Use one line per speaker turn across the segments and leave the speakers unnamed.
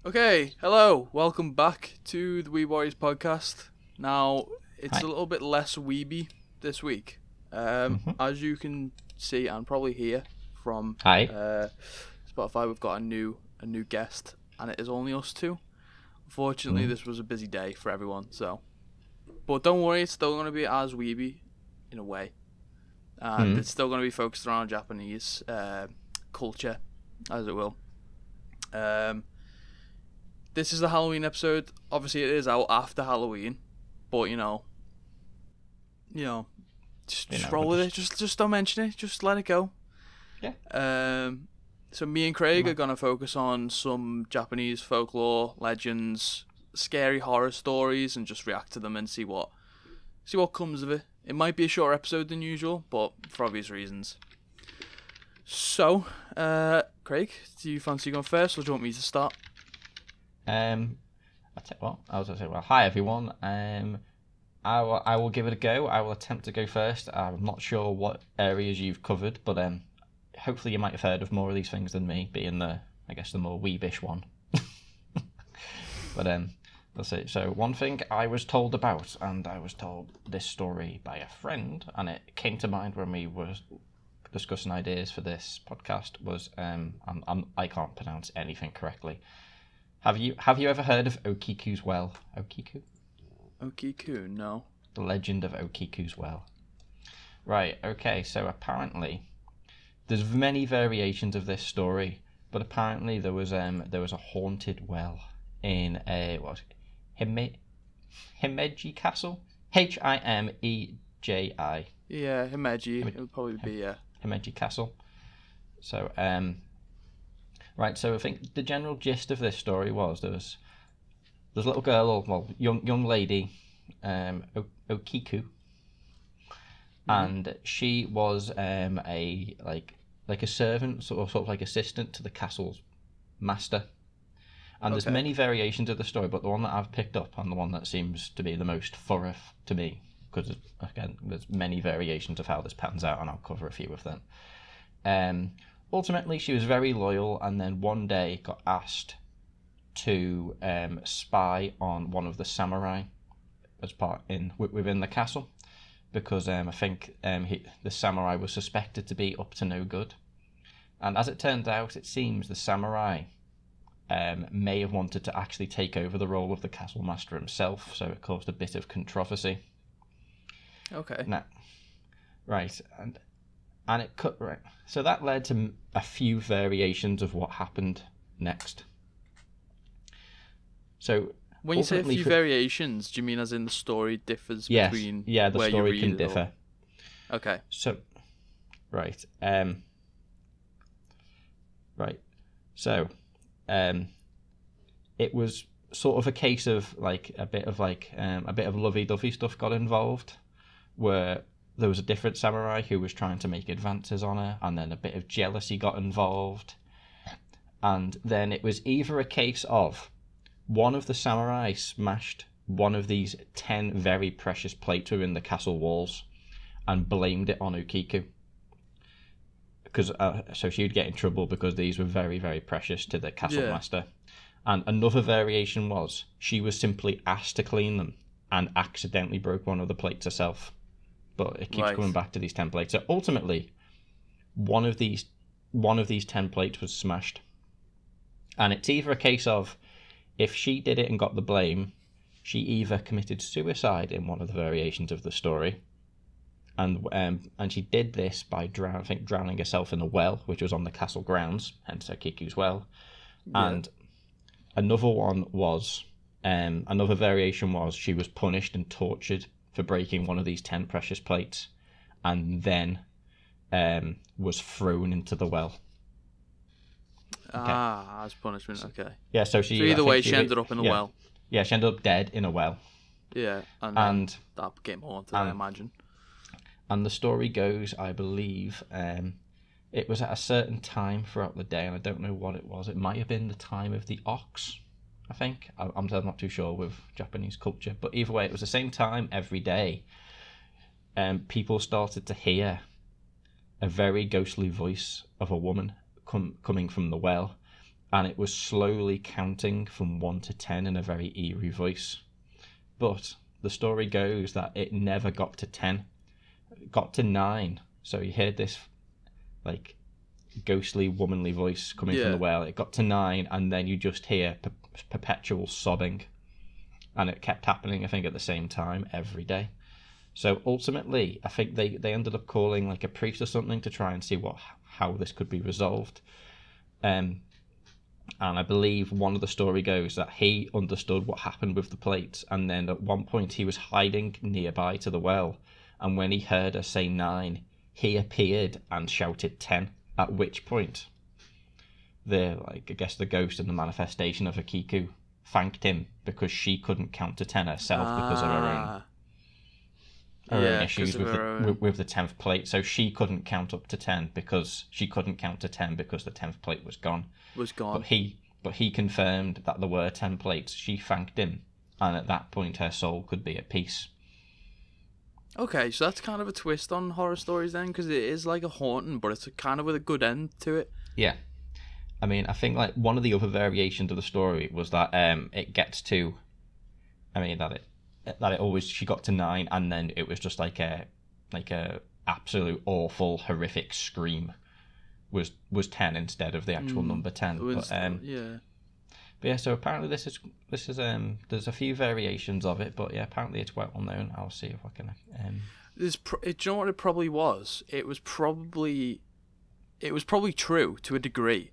Okay, hello, welcome back to the Weeb Warriors podcast. Now, it's a little bit less weeby this week. As you can see and probably hear from Spotify, we've got a new guest, and it is only us two. Unfortunately, this was a busy day for everyone, but don't worry, it's still going to be as weeby in a way, and it's still going to be focused around Japanese culture, as it will. This is the Halloween episode. Obviously, it is out after Halloween, but just roll with it. Just don't mention it. Just let it go.
Yeah.
So me and Craig are gonna focus on some Japanese folklore, legends, scary horror stories, and just react to them and see what comes of it. It might be a shorter episode than usual, but for obvious reasons. So, Craig, do you fancy going first, or do you want me to start?
Hi everyone. I will give it a go. I will attempt to go first. I'm not sure what areas you've covered, but hopefully you might have heard of more of these things than me, being the more weebish one. But let's see. So one thing I was told about, and I was told this story by a friend, and it came to mind when we were discussing ideas for this podcast, was I can't pronounce anything correctly. Have you ever heard of Okiku's Well?
Okiku, no.
The legend of Okiku's Well. Right, okay, so apparently there's many variations of this story, but apparently there was a haunted well in Himeji Castle? Himeji.
Yeah, Himeji. It would probably be, yeah.
Himeji Castle. So, right, so I think the general gist of this story was there's a little girl, young lady, Okiku, and she was a servant, sort of like assistant to the castle's master. And there's many variations of the story, but the one that I've picked up and the one that seems to be the most thorough to me, because again, there's many variations of how this pans out, and I'll cover a few of them. Ultimately, she was very loyal, and then one day got asked to spy on one of the samurai as within the castle, because I think the samurai was suspected to be up to no good. And as it turned out, it seems the samurai may have wanted to actually take over the role of the castle master himself, so it caused a bit of controversy.
Okay.
Now, right, and it cut right. So that led to a few variations of what happened next. So
when you say a few variations, do you mean as in the story differs between
the
where
story
you read
can
it,
differ.
Or... Okay.
So, right. So, it was sort of a case of a bit of lovey-dovey stuff got involved, where there was a different samurai who was trying to make advances on her, and then a bit of jealousy got involved. And then it was either a case of one of the samurai smashed one of these 10 very precious plates within the castle walls and blamed it on Okiku. So she would get in trouble because these were very, very precious to the castle master. And another variation was she was simply asked to clean them and accidentally broke one of the plates herself. But it keeps coming back to these 10 plates. So ultimately, one of these 10 plates was smashed. And it's either a case of, if she did it and got the blame, she either committed suicide in one of the variations of the story, and she did this by drowning herself in a well, which was on the castle grounds, hence Okiku's Well. Yeah. And another one was, another variation was she was punished and tortured for breaking one of these 10 precious plates, and then was thrown into the well. Okay.
As punishment, okay.
Yeah, so
either way, she ended up in a well.
Yeah, she ended up dead in a well.
Yeah, and that became haunted, I imagine.
And the story goes, I believe, it was at a certain time throughout the day, and I don't know what it was. It might have been the time of the ox, I think. I'm not too sure with Japanese culture, but either way, it was the same time every day. people started to hear a very ghostly voice of a woman coming from the well, and it was slowly counting from 1 to 10 in a very eerie voice. But the story goes that it never got to 10. It got to 9. So you heard this like ghostly womanly voice coming from the well. It got to 9, and then you just hear perpetual sobbing, and it kept happening, I think, at the same time every day. So ultimately, I think they ended up calling like a priest or something to try and see how this could be resolved. And I believe one of the story goes that he understood what happened with the plates, and then at one point he was hiding nearby to the well, and when he heard her say 9, he appeared and shouted 10, at which point I guess the ghost and the manifestation of Akiku thanked him because she couldn't count to 10 herself because of her own issues with the 10th plate. So she couldn't count up to 10 because she couldn't count to 10 because the 10th plate was gone. But he confirmed that there were 10 plates. She thanked him, and at that point her soul could be at peace.
Okay, so that's kind of a twist on horror stories then, because it is like a haunting, but it's kind of with a good end to it.
Yeah. I mean, I think like one of the other variations of the story was that it gets to, I mean, that it always, she got to 9, and then it was just like a absolute awful horrific scream was 10 instead of the actual number 10. But yeah, so apparently this is there's a few variations of it, but yeah, apparently it's well known. I'll see if I can.
Do you know what it probably was? It was probably true to a degree.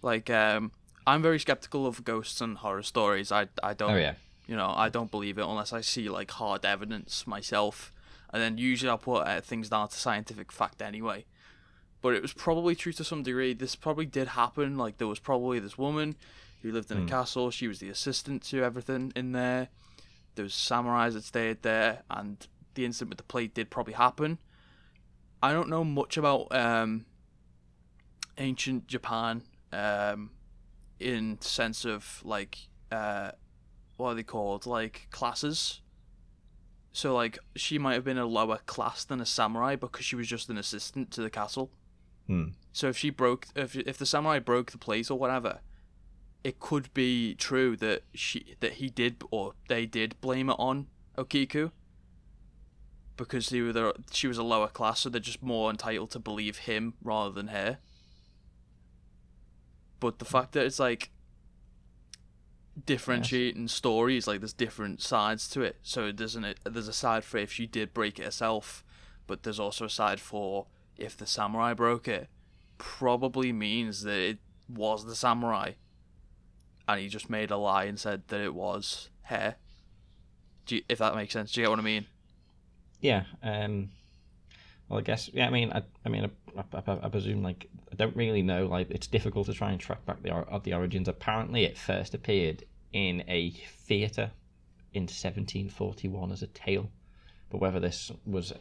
Like I'm very skeptical of ghosts and horror stories. I don't.
Oh yeah.
I don't believe it unless I see like hard evidence myself, and then usually I'll put things down to scientific fact anyway. But it was probably true to some degree. This probably did happen. Like there was probably this woman who lived in a castle. She was the assistant to everything in there. There was samurais that stayed there, and the incident with the plate did probably happen. I don't know much about ancient Japan in sense of like what are they called, like classes. So like she might have been a lower class than a samurai because she was just an assistant to the castle. So if the samurai broke the plate or whatever, it could be true that he did or they did blame it on Okiku because she was a lower class, so they're just more entitled to believe him rather than her. But the fact that it's like differentiating stories, like there's different sides to it. So there's a side for if she did break it herself, but there's also a side for if the samurai broke it, probably means that it was the samurai, and he just made a lie and said that it was her. If that makes sense, do you get what I mean?
Yeah. Well, I guess. Yeah. I mean, I presume. Like, I don't really know. Like, it's difficult to try and track back the origins. Apparently, it first appeared in a theatre in 1741 as a tale, but whether this was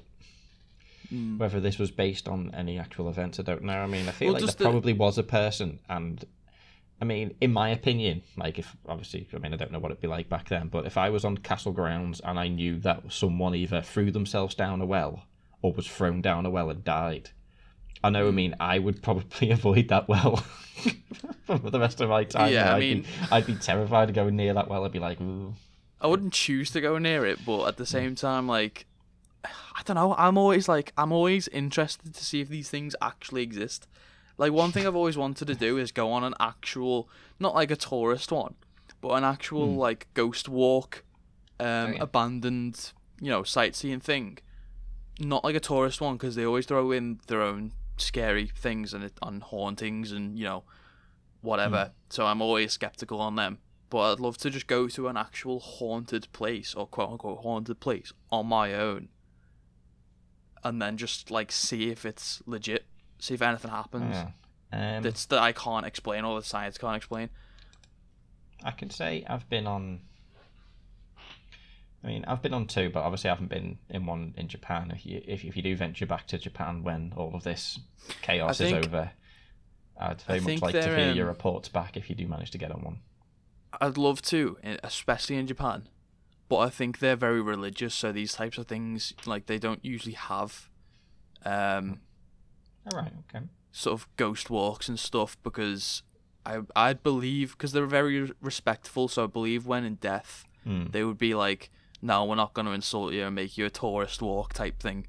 based on any actual events, I don't know. I mean, I feel like there probably was a person, and I mean, in my opinion, like if obviously, I mean, I don't know what it'd be like back then, but if I was on castle grounds and I knew that someone either threw themselves down a well or was thrown down a well and died, I know, I mean, I would probably avoid that well for the rest of my time.
Yeah,
I'd be terrified of going near that well. I'd be like, ooh.
I wouldn't choose to go near it, but at the same time, like, I don't know. I'm always interested to see if these things actually exist. Like, one thing I've always wanted to do is go on an actual, not like a tourist one, but an actual like ghost walk, abandoned, sightseeing thing. Not like a tourist one, because they always throw in their own scary things on hauntings and whatever. So I'm always skeptical on them. But I'd love to just go to an actual haunted place, or quote unquote haunted place, on my own, and then just like see if it's legit, see if anything happens. That's that I can't explain, or the science can't explain.
I can say I've been on two, but obviously I haven't been in one in Japan. If you do venture back to Japan when all of this chaos is over, I'd very much like to hear your reports back if you do manage to get on one.
I'd love to, especially in Japan, but I think they're very religious, so these types of things, like, they don't usually have
All right, okay.
sort of ghost walks and stuff, because I believe, because they're very respectful, so I believe when in death, they would be like, no, we're not going to insult you and make you a tourist walk type thing.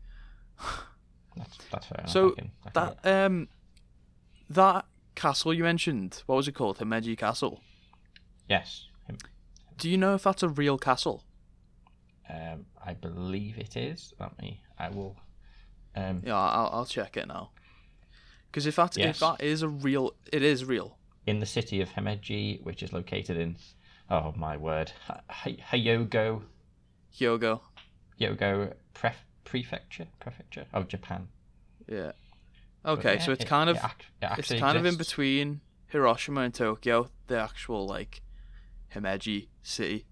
That's fair enough.
So
I can...
that castle you mentioned, what was it called? Himeji Castle?
Yes.
Do you know if that's a real castle?
I believe it is. I will...
Yeah, I'll check it now. Because if that is it is real.
In the city of Himeji, which is located in, oh my word, Hyogo prefecture of Japan.
Yeah. Okay, so it's kind of in between Hiroshima and Tokyo, the actual like Himeji city.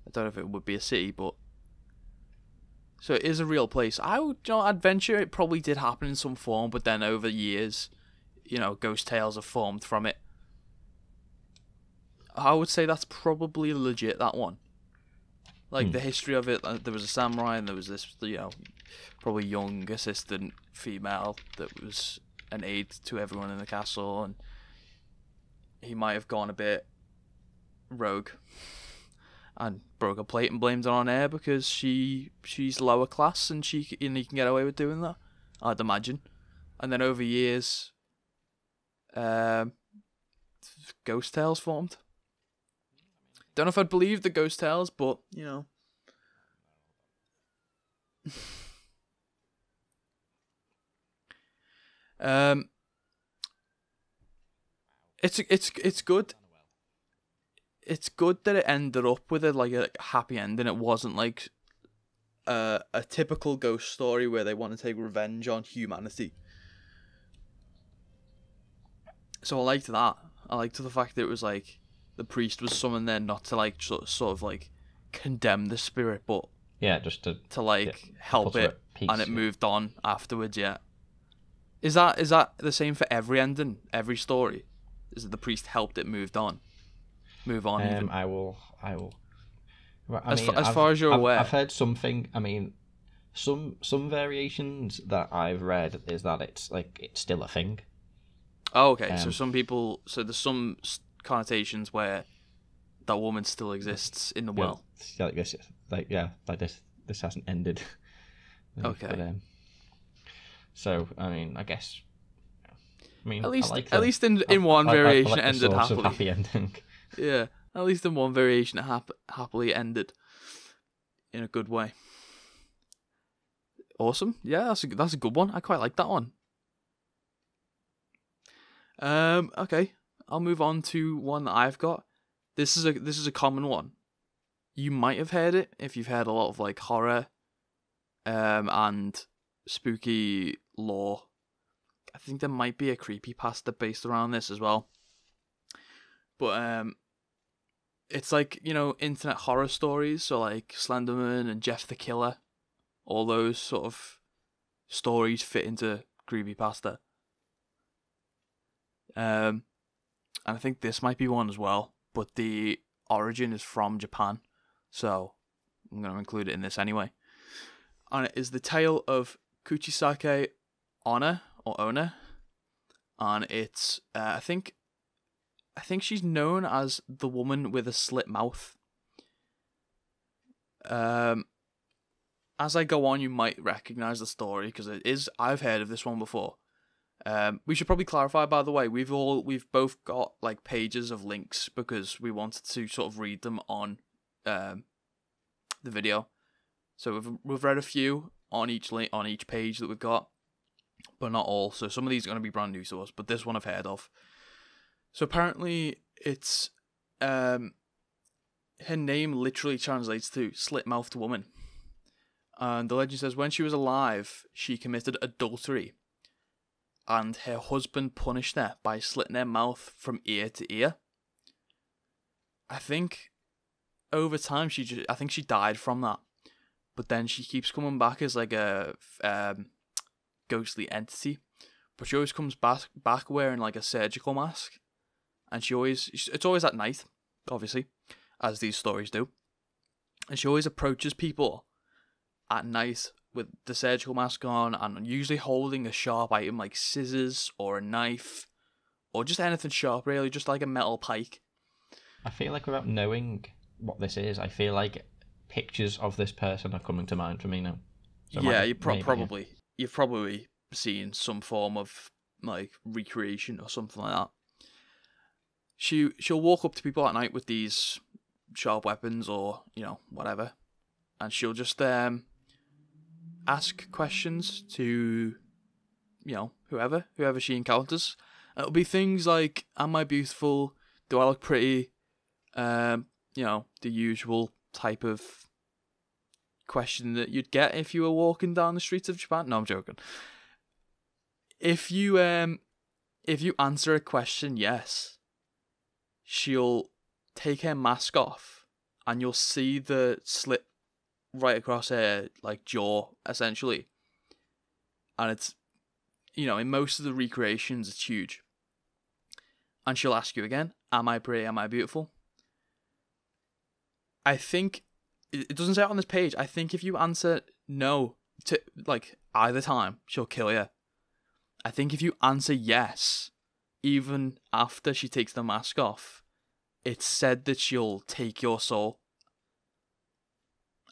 I don't know if it would be a city, but so it is a real place. I'd venture it probably did happen in some form, but then over years, ghost tales have formed from it. I would say that's probably legit, that one. Like, the history of it, there was a samurai and there was this, probably young assistant female that was an aide to everyone in the castle, and he might have gone a bit rogue and broke a plate and blamed it on her because she's lower class and he can get away with doing that, I'd imagine. And then over years, ghost tales formed. Don't know if I'd believe the ghost tales, but it's good. It's good that it ended up with a happy ending. It wasn't like a typical ghost story where they want to take revenge on humanity. So I liked that. I liked the fact that it was like the priest was summoned there not to like sort of like condemn the spirit, but
just to
help it, and it moved on afterwards. Yeah, is that the same for every ending, every story? Is that the priest helped it move on? Even.
I will.
As far as you're aware,
I've heard something. I mean, some variations that I've read is that it's still a thing.
Oh, okay. So there's some connotations where that woman still exists in the well.
This hasn't ended.
Okay.
But, so I mean, I guess.
At least in one variation it ended happily.
Happy ending.
Yeah, at least in one variation it happily ended in a good way. Awesome. Yeah, that's a good one. I quite like that one. Okay, I'll move on to one that I've got. This is a common one. You might have heard it if you've heard a lot of like horror, and spooky lore. I think there might be a creepypasta based around this as well. But it's like, internet horror stories, so like Slenderman and Jeff the Killer, all those sort of stories fit into creepypasta. And I think this might be one as well, but the origin is from Japan, so I'm going to include it in this anyway. And it is the tale of Kuchisake Onna, and it's I think she's known as the woman with a slit mouth. As I go on, you might recognize the story because I've heard of this one before. We should probably clarify, by the way, we've both got like pages of links because we wanted to sort of read them on the video. So we've read a few on each page that we've got, but not all. So some of these are going to be brand new to us, but this one I've heard of. So apparently it's her name literally translates to slit-mouthed woman. And the legend says when she was alive, she committed adultery. And her husband punished her by slitting her mouth from ear to ear. I think over time I think she died from that. But then she keeps coming back as like a ghostly entity. But she always comes back wearing like a surgical mask. And it's always at night, obviously, as these stories do. and she always approaches people at night with the surgical mask on and usually holding a sharp item like scissors or a knife or just anything sharp, really, just like a metal pike.
I feel like without knowing what this is, I feel like pictures of this person are coming to mind for me now. So
yeah, you've probably seen some form of like recreation or something like that. She'll walk up to people at night with these sharp weapons or whatever, and she'll just ask questions to whoever she encounters. It'll be things like, "Am I beautiful? Do I look pretty?" The usual type of question that you'd get if you were walking down the streets of Japan. No, I'm joking. If you answer a question yes, she'll take her mask off, and you'll see the slit right across her like jaw, essentially. And it's in most of the recreations it's huge. And she'll ask you again, "Am I pretty? Am I beautiful?" I think it doesn't say it on this page. I think if you answer no to like either time, she'll kill you. I think if you answer yes, even after she takes the mask off, it's said that she'll take your soul.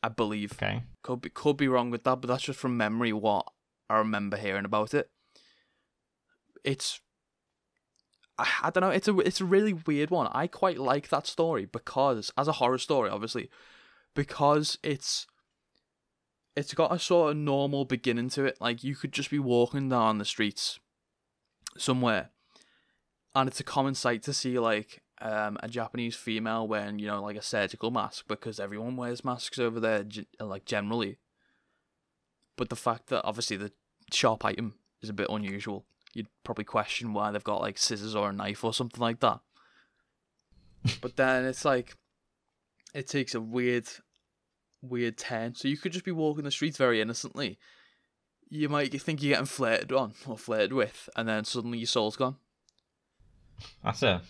I believe.
Okay.
Could be wrong with that, but that's just from memory what I remember hearing about it. I don't know. It's a really weird one. I quite like that story because, as a horror story, obviously, because it's got a sort of normal beginning to it. Like, you could just be walking down the streets somewhere, and it's a common sight to see like a Japanese female wearing like a surgical mask, because everyone wears masks over there like generally. But the fact that obviously the sharp item is a bit unusual. You'd probably question why they've got like scissors or a knife or something like that. But then it's like, it takes a weird turn. So you could just be walking the streets very innocently. You might think you're getting flirted on or flirted with, and then suddenly your soul's gone. That's
a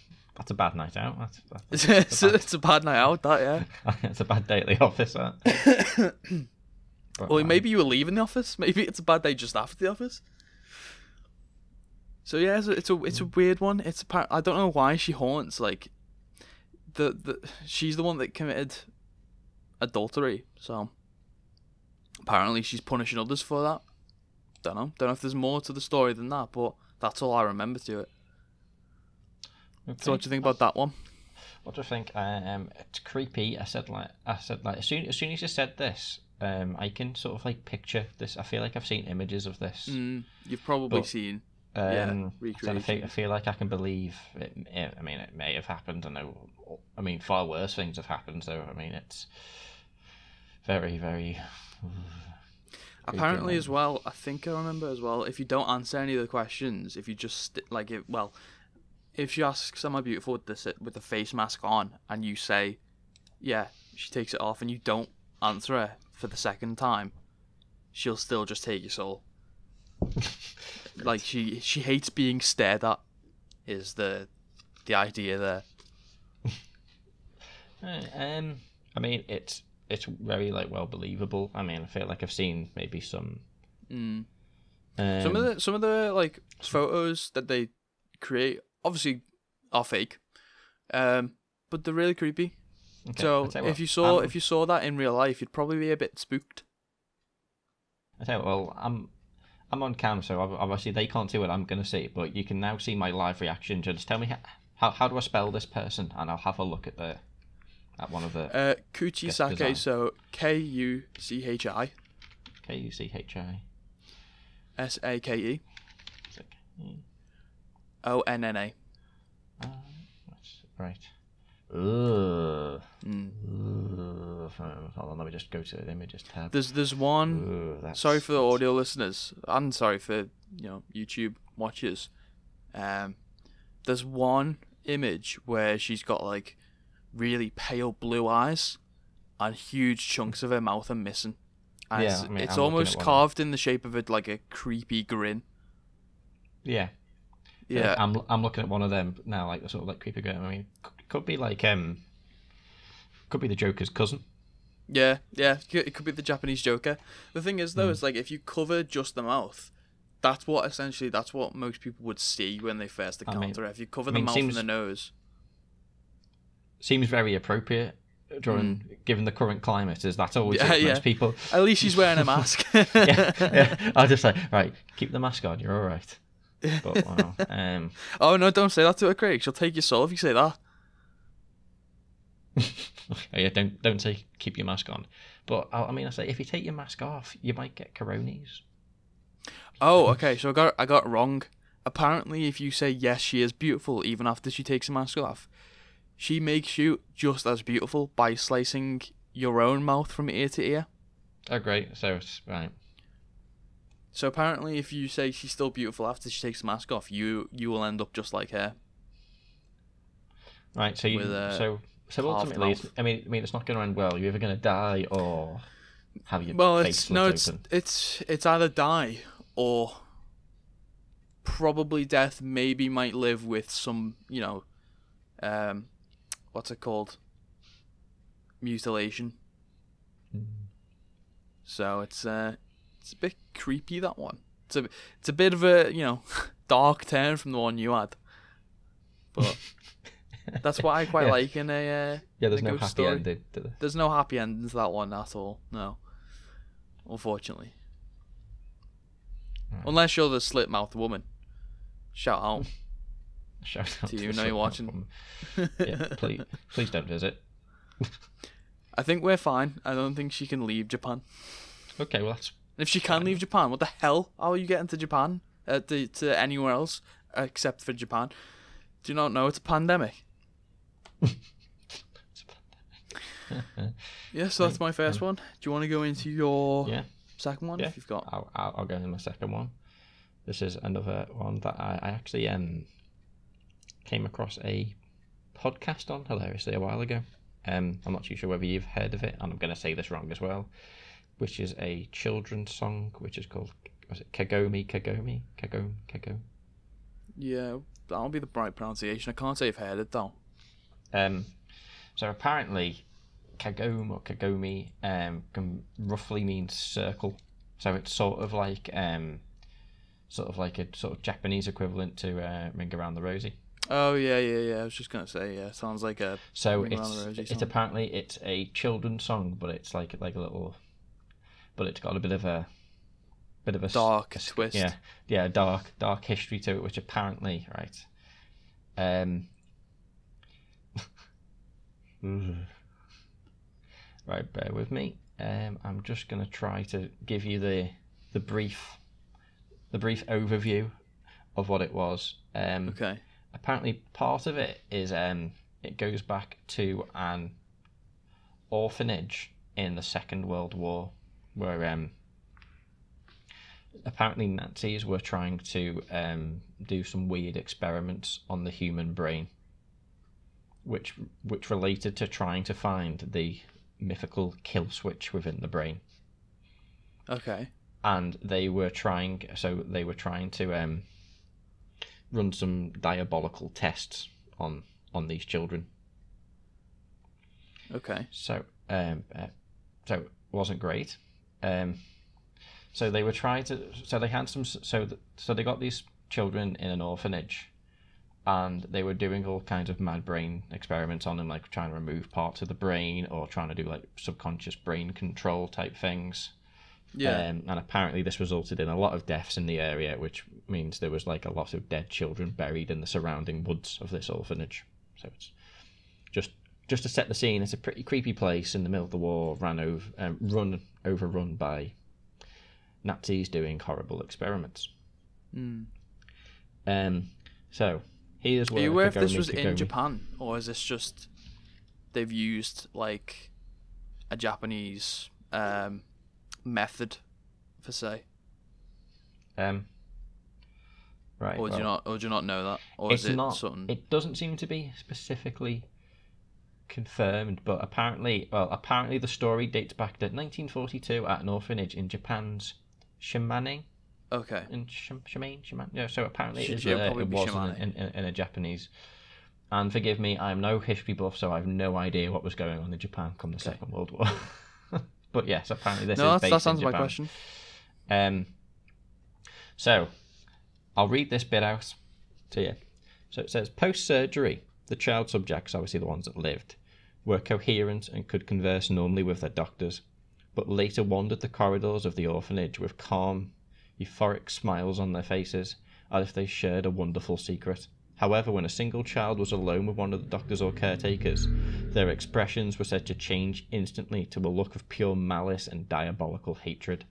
bad night out.
It's a bad night out, that, yeah.
It's a bad day at the office, that.
Well, maybe you were leaving the office. Maybe it's a bad day just after the office. So yeah, it's a weird one. I don't know why she haunts like she's the one that committed adultery. So apparently she's punishing others for that. Don't know if there's more to the story than that, but that's all I remember to it. Okay. So what do you think about that one?
What do I think? It's creepy. I said like as soon as you said this, I can sort of like picture this. I feel like I've seen images of this.
You've probably seen.
I feel like I can believe it. I mean, it may have happened. I mean, far worse things have happened. So I mean, it's very, very.
Apparently, as well, I think I remember as well. If you don't answer any of the questions, if you just if she asks, "Am I beautiful?" with the face mask on, and you say, "Yeah," she takes it off, and you don't answer her for the second time, she'll still just take your soul. Like she hates being stared at, is the idea there.
I mean, it's very like well believable. I mean, I feel like I've seen maybe some.
Some of the like photos that they create obviously are fake, but they're really creepy. Okay, so if you saw that in real life, you'd probably be a bit spooked.
I tell you, well, I'm on cam, so obviously they can't see what I'm going to see, but you can now see my live reaction. Just tell me how do I spell this person, and I'll have a look at one of the
Kuchisake. So Kuchi Sake Onna.
Right. Hold on, let me just go to the images tab.
There's one. Sorry for the audio listeners, and sorry for YouTube watchers. There's one image where she's got like really pale blue eyes, and huge chunks of her mouth are missing. And it's almost carved in the shape of it, like a creepy grin.
Yeah.
Yeah.
I'm looking at one of them now, like the sort of like creepy grin. I mean, could be like could be the Joker's cousin.
Yeah, it could be the Japanese Joker. The thing is, though, is like if you cover just the mouth, that's what most people would see when they first encounter it. If you cover the mouth and the nose,
seems very appropriate given the current climate. Is that always most people?
At least she's wearing a mask.
yeah. I'll just say, right, keep the mask on. You're all right. But wow.
Oh no! Don't say that to her, Craig. She'll take your soul if you say that.
Yeah, don't say keep your mask on. But I say if you take your mask off, you might get coronas.
Oh, okay. So I got it wrong. Apparently, if you say yes, she is beautiful, even after she takes the mask off, she makes you just as beautiful by slicing your own mouth from ear to ear.
Oh, great. So it's right.
So apparently, if you say she's still beautiful after she takes the mask off, you will end up just like her.
Right. So ultimately, it's not going to end well. You're either going to die or have your face open.
It's either die or probably death. Maybe might live with some, what's it called? Mutilation. So it's a bit creepy, that one. It's a bit of a dark turn from the one you had, but. That's what I quite like in a
there's no
ghost
happy
story.
ending.
There's no happy ending to that one at all. No, unfortunately. Right. Unless you're the slit mouthed woman. Shout out.
Shout out
to you. Know you're watching.
Yeah, please don't visit.
I think we're fine. I don't think she can leave Japan.
Okay, well that's.
If she can leave Japan, what the hell? How are you getting to Japan? To anywhere else except for Japan? Do you not know it's a pandemic? Yeah, so that's my first one. Do you want to go into your second one? If you've got,
I'll go into my second one. This is another one that I actually came across a podcast on hilariously a while ago. I'm not too sure whether you've heard of it, and I'm going to say this wrong as well, which is a children's song which is called, was it Kagome?
Yeah, that'll be the right pronunciation. I can't say I've heard it though.
So apparently, Kagome or Kagome can roughly mean circle. So it's sort of like a Japanese equivalent to Ring Around the Rosie.
Oh yeah. I was just gonna say sounds like a.
So it's apparently it's a children's song, but it's like a little, but it's got a bit of a
dark twist.
Yeah, dark history to it, which apparently right, bear with me. I'm just going to try to give you the brief overview of what it was.
Okay.
Apparently, part of it is it goes back to an orphanage in the Second World War, where apparently Nazis were trying to do some weird experiments on the human brain, which related to trying to find the mythical kill switch within the brain.
Okay.
And they were trying to run some diabolical tests on these children.
Okay.
So it wasn't great. So they were trying to. So they had some. So they got these children in an orphanage, and they were doing all kinds of mad brain experiments on them, like trying to remove parts of the brain or trying to do like subconscious brain control type things. Yeah. And apparently this resulted in a lot of deaths in the area, which means there was like a lot of dead children buried in the surrounding woods of this orphanage. So it's just to set the scene. It's a pretty creepy place in the middle of the war, overrun by Nazis doing horrible experiments. So here's where.
Are you aware if this was in Japan, or is this just they've used like a Japanese method for say?
Right.
Or do you not know that, or is it not something?
It doesn't seem to be specifically confirmed, but apparently the story dates back to 1942 at an orphanage in Japan's Shimane.
Okay.
In Shimane. Yeah. So apparently it was in a Japanese. And forgive me, I'm no history buff, so I have no idea what was going on in Japan come the Second World War. But yes, apparently this
No,
is based
that answers
in
my
Japan.
question.
So, I'll read this bit out to you. So it says, post-surgery, the child subjects, obviously the ones that lived, were coherent and could converse normally with their doctors, but later wandered the corridors of the orphanage with calm, euphoric smiles on their faces, as if they shared a wonderful secret. However, when a single child was alone with one of the doctors or caretakers, their expressions were said to change instantly to a look of pure malice and diabolical hatred.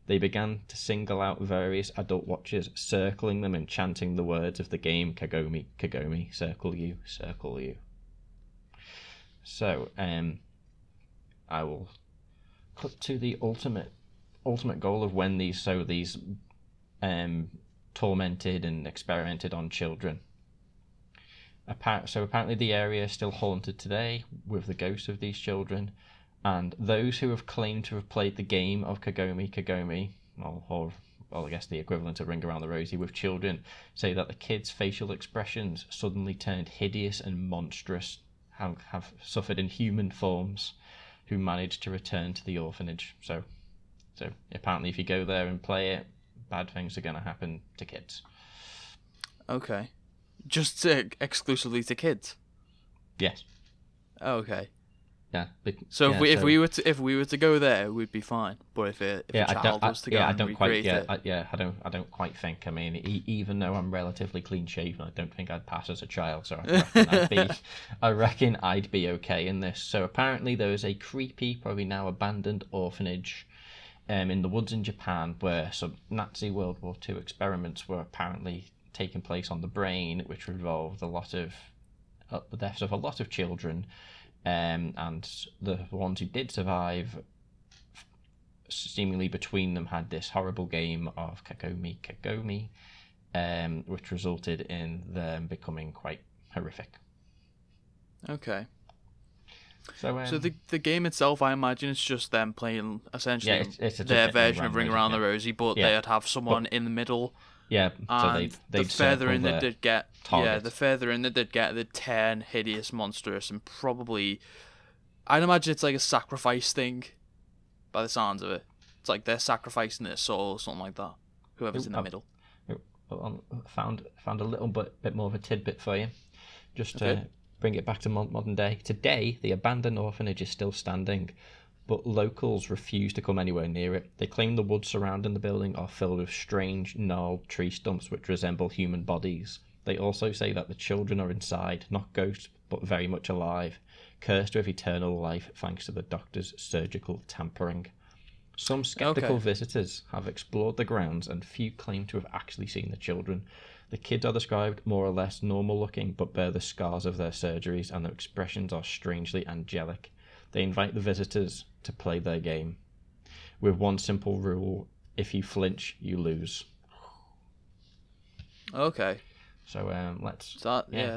They began to single out various adult watchers, circling them and chanting the words of the game, Kagome, Kagome, circle you, circle you. So, I will cut to the ultimate goal of when these tormented and experimented on children. So apparently the area is still haunted today with the ghosts of these children, and those who have claimed to have played the game of Kagome, or I guess the equivalent of Ring Around the Rosie with children, say that the kids' facial expressions suddenly turned hideous and monstrous, have suffered inhuman forms, who managed to return to the orphanage. So apparently if you go there and play it, bad things are going to happen to kids.
Okay. Just exclusively to kids?
Yes.
Okay.
Yeah.
So if we were to go there, we'd be fine. But if a child was to go and recreate it,
I don't quite think. I mean, even though I'm relatively clean shaven, I don't think I'd pass as a child. So I reckon I'd be okay in this. So apparently there is a creepy, probably now abandoned orphanage in the woods in Japan, where some Nazi World War II experiments were apparently taking place on the brain, which involved the deaths of a lot of children, and the ones who did survive, seemingly between them, had this horrible game of Kagome, which resulted in them becoming quite horrific.
Okay.
So
the game itself, I imagine it's just them playing essentially
it's
their version of Ring Around the Rosie, but they'd have someone in the middle.
Yeah, so they'd
the further in that they'd get,
target.
the further in that they'd get, they'd turn hideous, monstrous, and probably, I'd imagine it's like a sacrifice thing, by the sounds of it. It's like they're sacrificing their soul or something like that. Whoever's in the middle.
Found a little bit more of a tidbit for you, just to bring it back to modern day. Today, the abandoned orphanage is still standing, but locals refuse to come anywhere near it. They claim the woods surrounding the building are filled with strange, gnarled tree stumps which resemble human bodies. They also say that the children are inside, not ghosts, but very much alive, cursed with eternal life thanks to the doctor's surgical tampering. Some skeptical visitors have explored the grounds, and few claim to have actually seen the children. The kids are described more or less normal looking, but bear the scars of their surgeries, and their expressions are strangely angelic. They invite the visitors to play their game, with one simple rule: if you flinch, you lose.
Okay.
So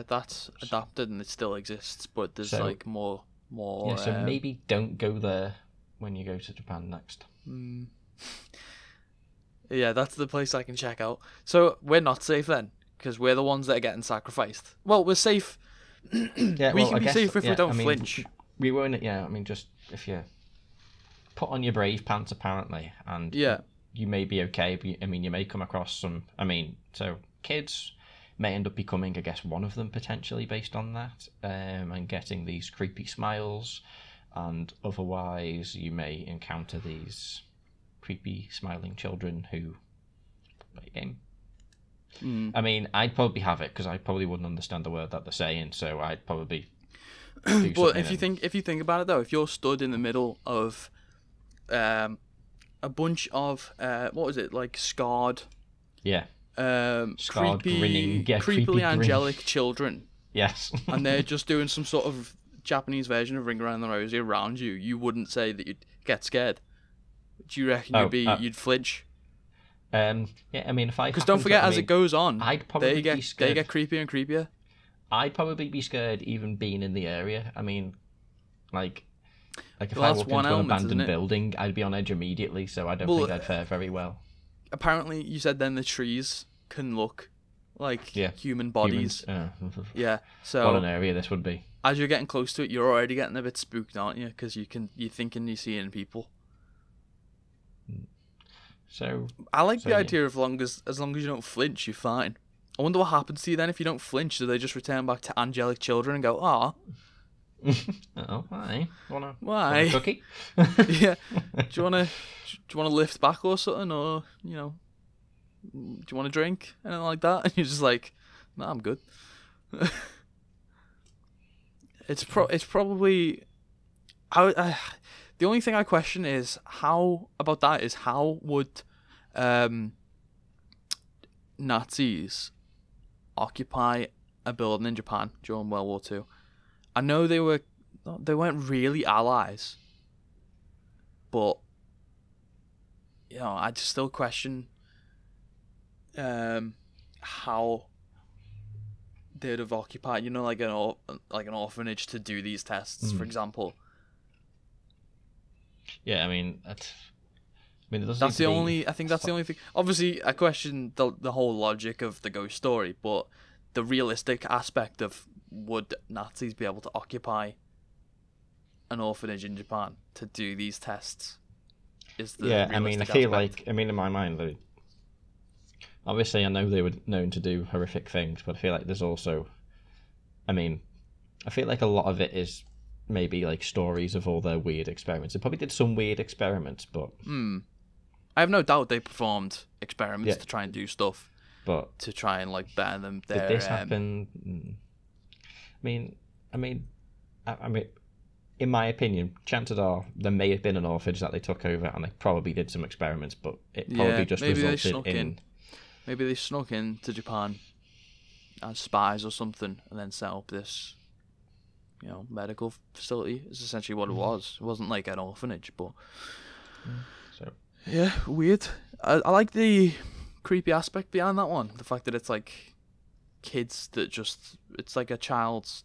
that's adapted and it still exists, but there's more.
Yeah, so maybe don't go there when you go to Japan next.
Yeah, that's the place I can check out. So we're not safe then, because we're the ones that are getting sacrificed. Well, we're safe. We can be safe if we don't flinch.
We won't. Yeah, I mean, just if you put on your brave pants, apparently, and you may be okay. But I mean, you may come across some. I mean, so kids may end up becoming, I guess, one of them potentially based on that, and getting these creepy smiles, and otherwise you may encounter these creepy smiling children who play a game. I mean, I'd probably have it because I probably wouldn't understand the word that they're saying, so I'd probably.
But if you think about it though, if you're stood in the middle of a bunch of what was it, like scarred, creepily angelic children,
yes,
and they're just doing some sort of Japanese version of Ring Around the Rosie around you, you wouldn't say that you'd get scared. Do you reckon you'd flinch?
Yeah, I mean, if I
because don't forget, as it goes on,
I'd probably be scared.
They get creepier and creepier.
I'd probably be scared even being in the area. I mean, like if I walked into an abandoned building, I'd be on edge immediately, so I don't think I'd fare very well.
Apparently, you said then the trees can look like human bodies. Yeah, so
what an area this would be.
As you're getting close to it, you're already getting a bit spooked, aren't you? Because you're thinking you're seeing people.
So
I like the
yeah.
idea of as long as you don't flinch, you're fine. I wonder what happens to you then if you don't flinch. Do they just return back to angelic children and go, "Ah,
oh, why? Want
why?
a cookie?
Yeah. Do you wanna lift back or something, or do you want a drink, anything like that?" And you're just like, "Nah, I'm good." It's probably. The only thing I question is how would Nazis occupy a building in Japan during World War II? I know they weren't really allies, but I just still question how they'd have occupied, like an orphanage to do these tests, for example.
Yeah, I mean,
that's the only. I think that's the only thing. Obviously, I question the whole logic of the ghost story, but the realistic aspect of would Nazis be able to occupy an orphanage in Japan to do these tests? Is the
I mean, I feel
aspect.
in my mind, obviously, I know they were known to do horrific things, but I feel like there's also, I feel like a lot of it is maybe like stories of all their weird experiments. They probably did some weird experiments, but
I have no doubt they performed experiments to try and do stuff,
but
to try and like better them.
Did this happen? I mean, in my opinion, chances are there may have been an orphanage that they took over, and they probably did some experiments, but it probably just resulted in.
Maybe they snuck into Japan as spies or something, and then set up this, medical facility. Is essentially what it was. It wasn't like an orphanage, but yeah, weird. I like the creepy aspect behind that one. The fact that it's like kids that it's like a child's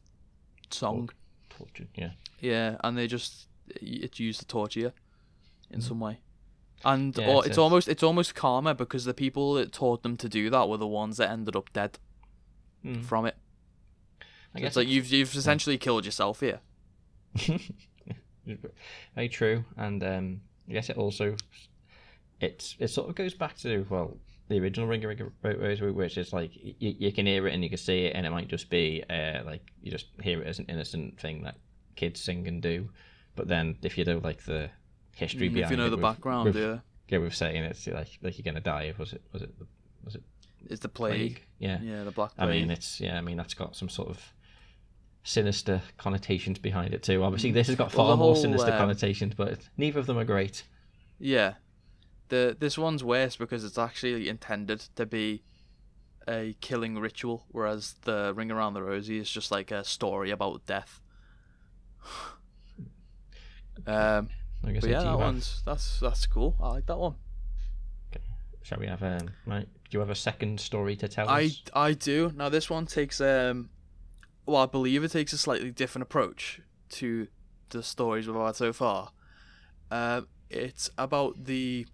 song.
Tortured, yeah.
Yeah, and it's used to torture you in some way. And it's almost karma, because the people that taught them to do that were the ones that ended up dead from it. I guess it's like you've essentially killed yourself here.
Very true, and I guess it also it sort of goes back to the original Ring Rosary, which is like you can hear it and you can see it, and it might just be like you just hear it as an innocent thing that kids sing and do, but then if you know like the history behind it,
if you know the background,
we're saying it's like you're gonna die. Was it?
It's the plague.
Yeah,
the Black Plague.
That's got some sort of sinister connotations behind it too. Obviously, this has got far more sinister connotations, but neither of them are great.
Yeah, this one's worse because it's actually intended to be a killing ritual, whereas the Ring Around the Rosie is just like a story about death. But yeah, that's cool. I like that one.
Okay. Shall we have do you have a second story to tell us?
I do. Now this one takes I believe it takes a slightly different approach to the stories we've had so far. It's about the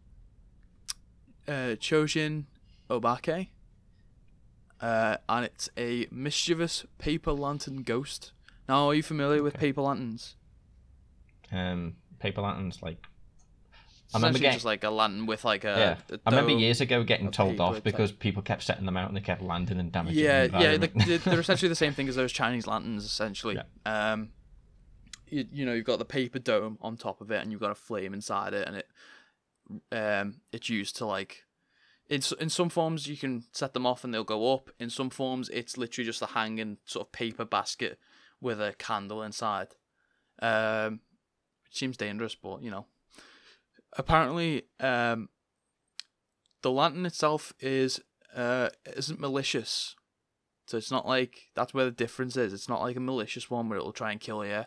Chojin Obake, and it's a mischievous paper lantern ghost. Now, are you familiar with paper lanterns?
Paper lanterns, like
I remember just like a lantern with like a.
Yeah, I remember years ago getting told off because people kept setting them out and they kept landing and damaging.
They're essentially the same thing as those Chinese lanterns, essentially.
Yeah.
You've got the paper dome on top of it, and you've got a flame inside it, and it's used to like. In some forms you can set them off and they'll go up. In some forms it's literally just a hanging sort of paper basket with a candle inside. It seems dangerous, but apparently the lantern itself isn't malicious, so it's not like that's where the difference is. It's not like a malicious one where it'll try and kill you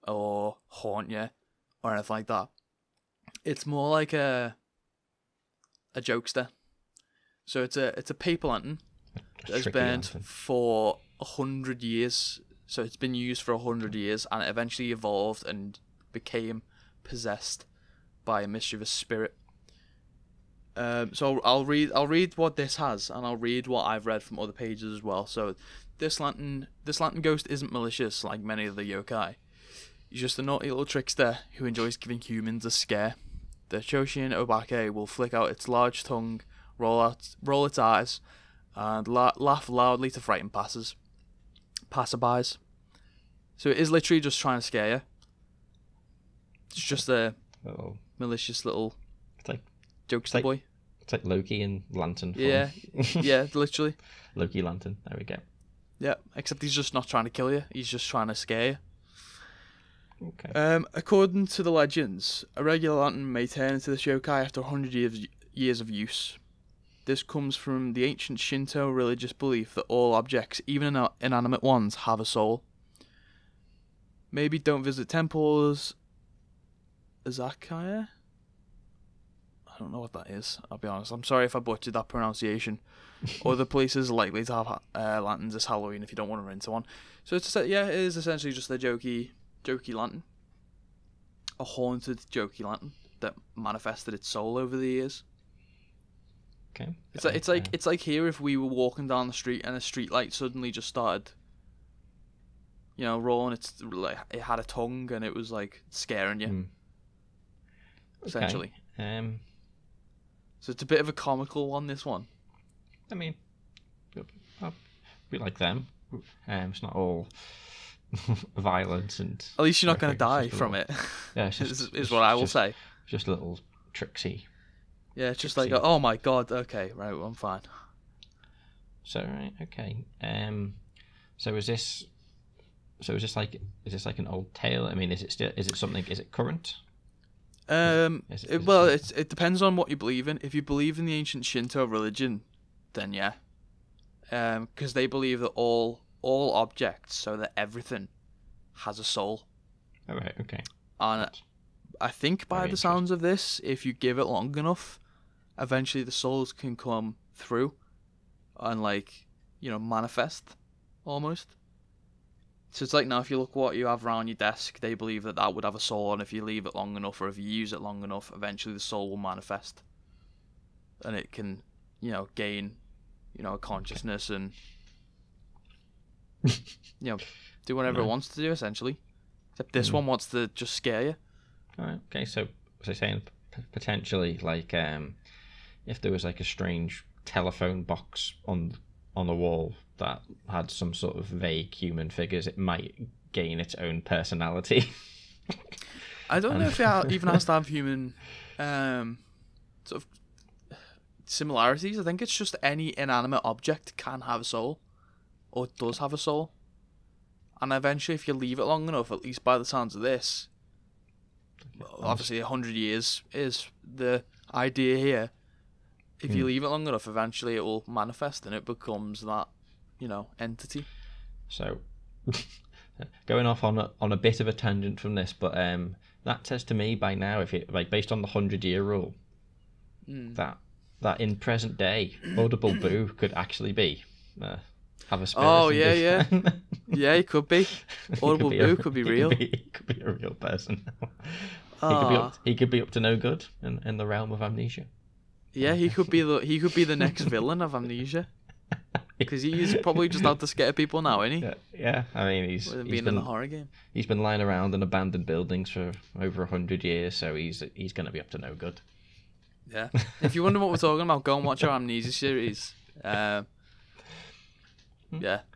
or haunt you or anything like that. It's more like a jokester. So it's a paper lantern that has been for 100 years. So it's been used for 100 years, and it eventually evolved and became possessed by a mischievous spirit. So I'll read what this has, and I'll read what I've read from other pages as well. So this lantern ghost isn't malicious like many of the yokai. He's just a naughty little trickster who enjoys giving humans a scare. the Choshin Obake will flick out its large tongue, roll its eyes, and laugh loudly to frighten passerbys. So it is literally just trying to scare you. It's just a malicious little jokester boy.
It's like Loki and Lantern.
Yeah, yeah, literally.
Loki Lantern. There we go.
Yeah, except he's just not trying to kill you. He's just trying to scare you.
Okay.
According to the legends, a regular lantern may turn into the shokai after 100 years of use. This comes from the ancient Shinto religious belief that all objects, even inanimate ones, have a soul. Maybe don't visit temples. Izakaya? I don't know what that is, I'll be honest. I'm sorry if I butchered that pronunciation. Other places are likely to have lanterns this Halloween if you don't want to rent one. So it is essentially just a jokey lantern. A haunted jokey lantern that manifested its soul over the years.
Okay.
It's like here if we were walking down the street and a street light suddenly just started, rolling. It had a tongue and it was like scaring you. Essentially.
Okay.
So it's a bit of a comical one, this one.
I mean, we like them. It's not all violence and.
At least you're not going to die from it.
Yeah,
is what I will say.
Just a little tricksy.
Yeah, it's just like, oh my god. Okay, right, well, I'm fine.
So right, okay. Is this like an old tale? I mean, is it current?
It depends on what you believe in. If you believe in the ancient Shinto religion, then yeah. Because they believe that all objects, so that everything, has a soul.
Oh, right, okay.
And I think by the sounds of this, if you give it long enough, eventually the souls can come through and manifest almost. So it's like now if you look what you have around your desk, they believe that would have a soul, and if you leave it long enough or if you use it long enough, eventually the soul will manifest. And it can, gain, a consciousness and, do whatever it wants to do, essentially. Except this one wants to just scare you.
Alright, okay, so was I saying potentially, if there was a strange telephone box on the wall that had some sort of vague human figures, it might gain its own personality.
I don't know if it even has to have human sort of similarities. I think it's just any inanimate object can have a soul, or does have a soul. And eventually, if you leave it long enough, at least by the sounds of this, obviously 100 years is the idea here. If you leave it long enough, eventually it will manifest and it becomes that, entity.
So, going off on a bit of a tangent from this, but that says to me by now, if it based on the 100-year rule, that in present day, Audible Boo could actually be have a spirit.
Oh yeah. Yeah, it could be. Audible Boo could be real.
He could be a real person. He could be up to no good in the realm of amnesia.
Yeah, he could be the next villain of Amnesia, because he's probably just out to scare people now, isn't he?
Yeah. I mean, he's
been in the horror game.
He's been lying around in abandoned buildings for over 100 years, so he's going to be up to no good.
Yeah. If you wonder what we're talking about, go and watch our Amnesia series. Yeah,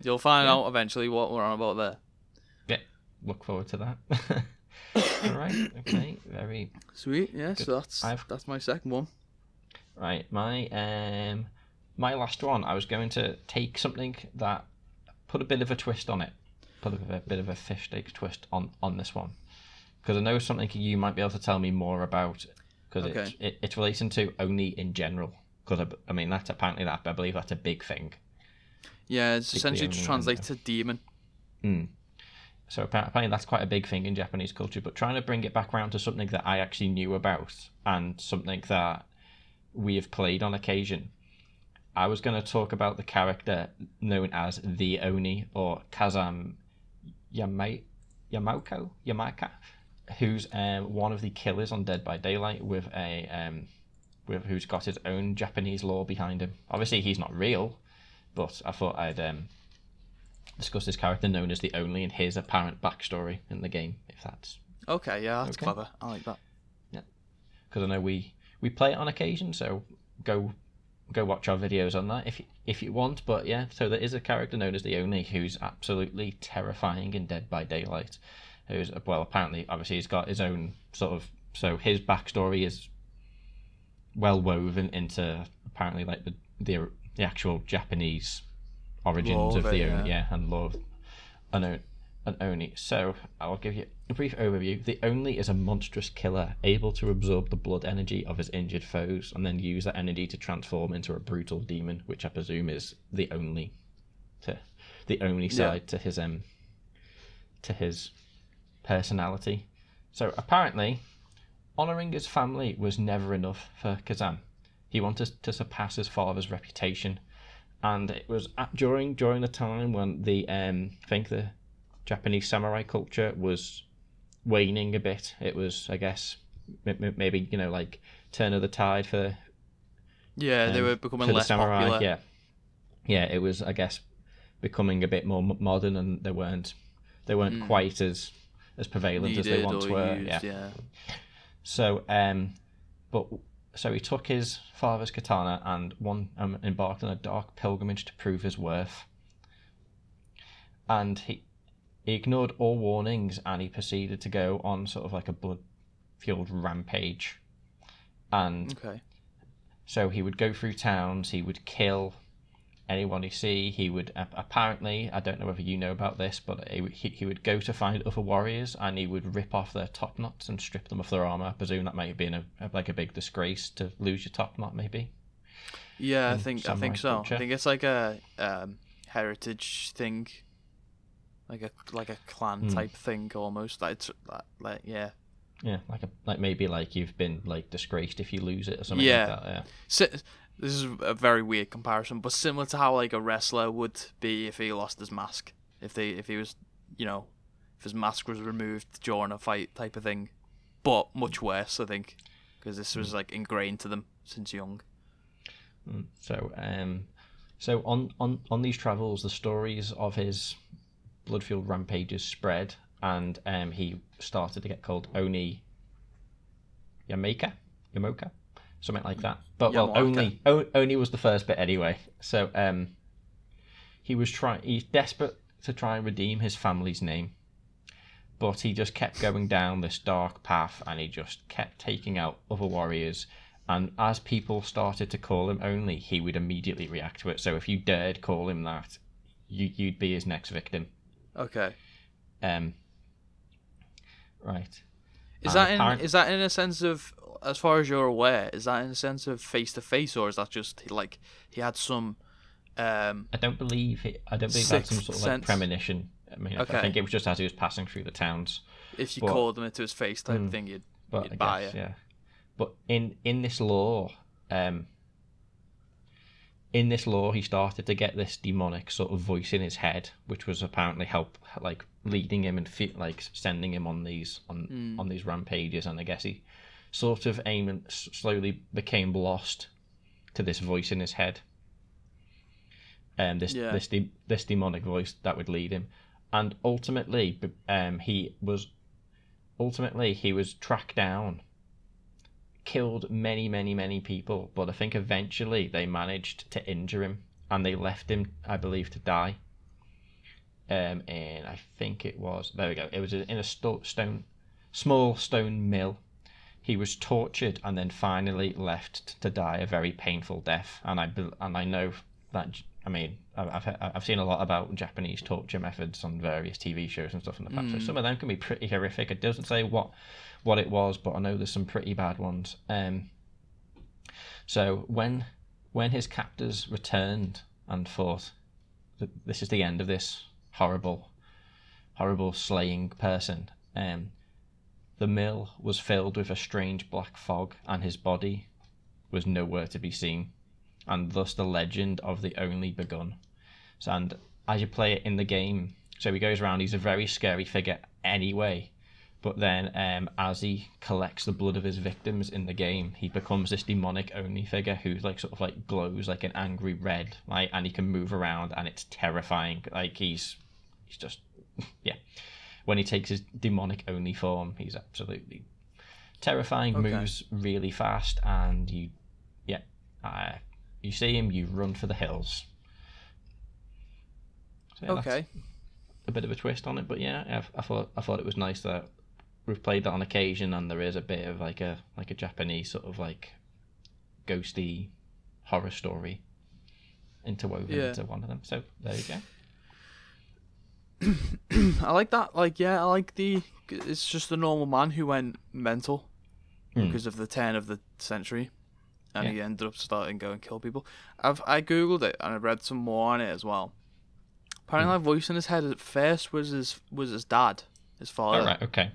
you'll find out eventually what we're on about there.
Yeah, look forward to that. All right. Okay. Very
sweet. Yeah.
Good.
So that's my second one.
Right, my last one, I was going to take something that put a bit of a twist on it, put a bit of a FishStakes twist on this one, because I know something you might be able to tell me more about, because it's relating to Oni in general, because I mean I believe that's a big thing.
Yeah, it's essentially just translates to demon.
So apparently that's quite a big thing in Japanese culture, but trying to bring it back around to something that I actually knew about and something that we have played on occasion. I was going to talk about the character known as the Oni, or Kazam Yamaka, who's one of the killers on Dead by Daylight with who's got his own Japanese lore behind him. Obviously, he's not real, but I thought I'd discuss this character known as the Oni and his apparent backstory in the game, if that's
okay. Yeah, that's clever. I like that.
Yeah. because I know we play it on occasion. So go watch our videos on that if you want. But yeah, so there is a character known as the Oni who's absolutely terrifying in Dead by Daylight. Who's, well, apparently, obviously, he's got his own sort of, so his backstory is well woven into apparently like the actual Japanese origins of the Oni, and lore of an Oni. So I'll give you a brief overview. The Oni is a monstrous killer able to absorb the blood energy of his injured foes and then use that energy to transform into a brutal demon, which I presume is the only side to his personality. So apparently, honouring his family was never enough for Kazan. He wanted to surpass his father's reputation, and it was during the time when I think the Japanese samurai culture was waning a bit. It was, I guess, maybe like turn of the tide for
they were becoming less popular.
Yeah, it was, I guess, becoming a bit more modern, and they weren't quite as prevalent as they once were. So so he took his father's katana and embarked on a dark pilgrimage to prove his worth. And he ignored all warnings, and he proceeded to go on sort of like a blood-fueled rampage. And so he would go through towns, he would kill anyone he see. He would apparently, I don't know whether you know about this, but he would go to find other warriors, and he would rip off their top knots and strip them of their armor. I presume that might have been a big disgrace to lose your top knot, maybe.
Yeah, I think so. Culture. I think it's like a heritage thing, like a clan type thing almost.
Maybe you've been disgraced if you lose it or something like that. Yeah.
This is a very weird comparison, but similar to how a wrestler would be if he lost his mask, if he was, if his mask was removed during a fight type of thing, but much worse, I think, because this was ingrained to them since young.
So on these travels, the stories of his blood-fueled rampages spread, and he started to get called Oni Yamoka, something like that. But Oni was the first bit anyway. So he's desperate to try and redeem his family's name, but he just kept going down this dark path, and he just kept taking out other warriors. And as people started to call him Oni, he would immediately react to it. So if you dared call him that, you'd be his next victim.
Okay.
Right.
Is that in a sense of, as far as you're aware, is that in a sense of face to face, or is that just he had some?
I don't believe that some sort of premonition. I mean, I think it was just as he was passing through the towns.
If you called him into his face type thing, you'd buy it.
Yeah. But in this lore, he started to get this demonic sort of voice in his head, which was apparently leading him and sending him on these rampages. And I guess he sort of slowly became lost to this voice in his head, this demonic voice that would lead him. And ultimately, he was tracked down, killed many people, but I think eventually they managed to injure him, and they left him, I believe, to die. And I think it was in a small stone mill. He was tortured and then finally left to die a very painful death. And I know that, I mean, I've seen a lot about Japanese torture methods on various TV shows and stuff in the past. So some of them can be pretty horrific. It doesn't say what it was, but I know there's some pretty bad ones. So when his captors returned and thought that this is the end of this horrible slaying person, the mill was filled with a strange black fog, and his body was nowhere to be seen, and thus the legend of the Oni begun. So, and as you play it in the game, so he goes around, he's a very scary figure anyway, but then as he collects the blood of his victims in the game, he becomes this demonic Oni figure who glows like an angry red, and he can move around, and it's terrifying. He's just when he takes his demonic Oni form, he's absolutely Terrifying,
Okay.
moves really fast, and you see him, you run for the hills. So yeah,
Okay.
that's a bit of a twist on it, but yeah, I thought it was nice that we've played that on occasion, and there is a bit of like a Japanese sort of like ghosty horror story interwoven into one of them. So there you
go. I like that. Like, I like it's just a normal man who went mental because of the turn of the century, and he ended up starting to go and kill people. I googled it and I read some more on it as well. Apparently, that voice in his head at first was his dad, his father.
Oh, right, okay.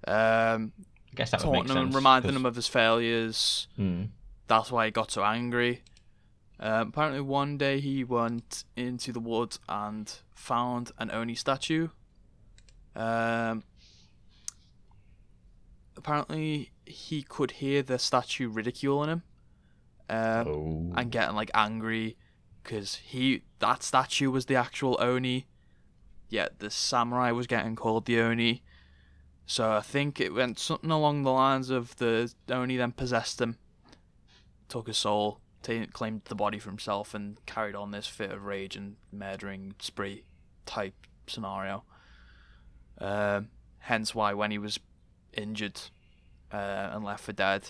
I
guess that would make sense.
And reminding him of his failures. That's why he got so angry. Apparently, one day he went into the woods and found an Oni statue. Apparently, he could hear the statue ridiculing him, and getting like angry because that statue was the actual Oni, yet the samurai was getting called the Oni. So I think it went something along the lines of the Oni then possessed him, took his soul, claimed the body for himself, and carried on this fit of rage and murdering spree type scenario. Hence why when he was injured and left for dead,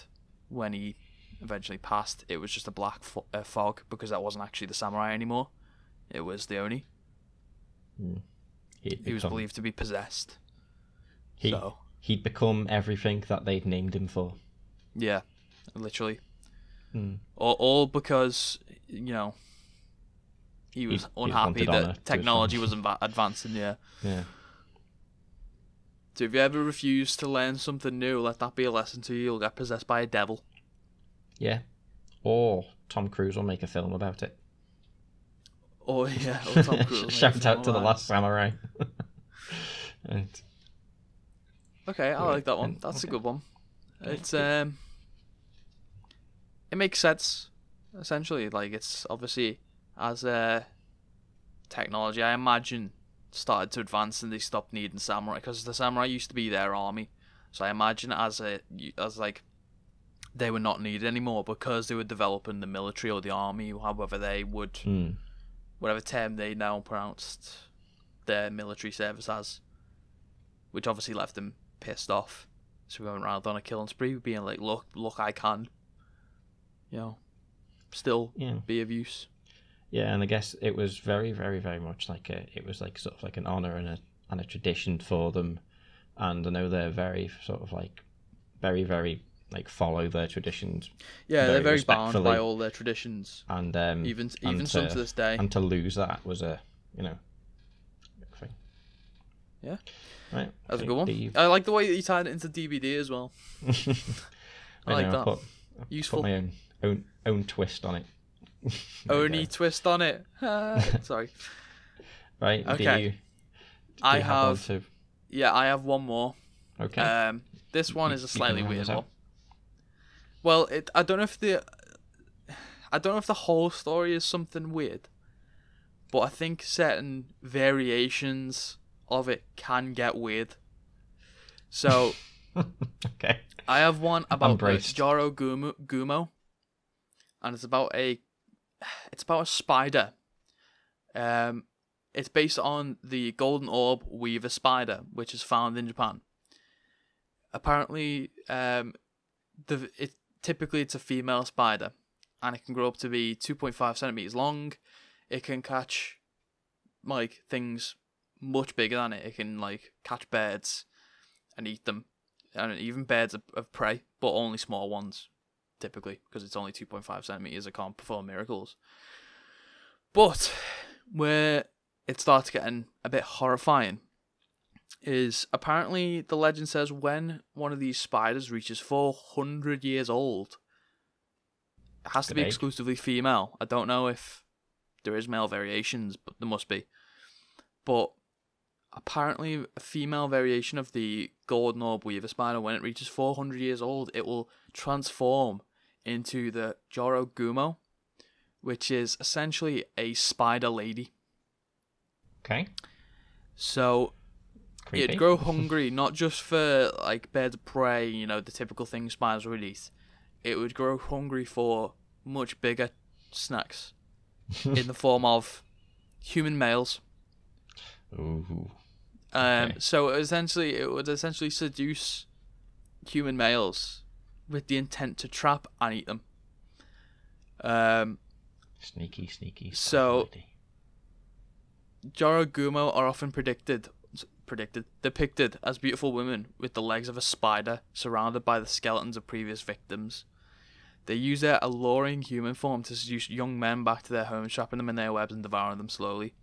when he eventually passed, it was just a black fog, because that wasn't actually the samurai anymore. It was the Oni. He was believed to be possessed.
He'd become everything that they'd named him for.
Yeah, literally. All because, he was unhappy that technology was advancing, Yeah. So if you ever refuse to learn something new, let that be a lesson to you. You'll get possessed by a devil.
Yeah. Or Tom Cruise will make a film about it.
Or Tom Cruise.
Shout out to The Last Samurai. Right.
Okay, I like that one. That's a good one. It's it makes sense, essentially. Like, it's obviously, as technology, I imagine, started to advance and they stopped needing samurai, because the samurai used to be their army. So I imagine as they were not needed anymore because they were developing the military or the army, however they would, whatever term they now pronounced their military service as, which obviously left them pissed off. So we went around on a killing spree, being like, look, I can, still be of use.
Yeah, and I guess it was very, very, very much like it was like sort of like an honor and a tradition for them, and I know they're very sort of like very, very like follow their traditions.
Yeah, they're very bound by all their traditions,
and
even some to this day.
And to lose that was a thing.
Yeah,
right.
That's a good one. I like the way that you tied it into DVD as well. I like that.
Useful. Put my own twist on it.
Only twist on it. Sorry.
Right.
Okay. I have one more.
Okay.
This one is a slightly weird one. Well, I don't know if the whole story is something weird, but I think certain variations of it can get weird. So,
okay.
I have one about Joro Gumo, and it's about a spider. It's based on the golden orb weaver spider, which is found in Japan. Apparently, typically it's a female spider, and it can grow up to be 2.5 centimeters long. It can catch like things much bigger than it. It can like catch birds and eat them, and even birds of prey, but only small ones typically, because it's only 2.5 centimeters. It can't perform miracles. But where it starts getting a bit horrifying is apparently the legend says when one of these spiders reaches 400 years old, it has to be exclusively female. I don't know if there is male variations, but there must be. But apparently a female variation of the golden orb weaver spider, when it reaches 400 years old, it will transform into the Joro Gumo, which is essentially a spider lady.
Okay.
So
Creepy.
It'd grow hungry, not just for like birds of prey, you know, the typical things spiders would eat. It would grow hungry for much bigger snacks in the form of human males.
Ooh. Okay.
So it would essentially seduce human males with the intent to trap and eat them.
Sneaky.
So, Jorogumo are often depicted as beautiful women with the legs of a spider surrounded by the skeletons of previous victims. They use their alluring human form to seduce young men back to their homes, trapping them in their webs and devouring them slowly.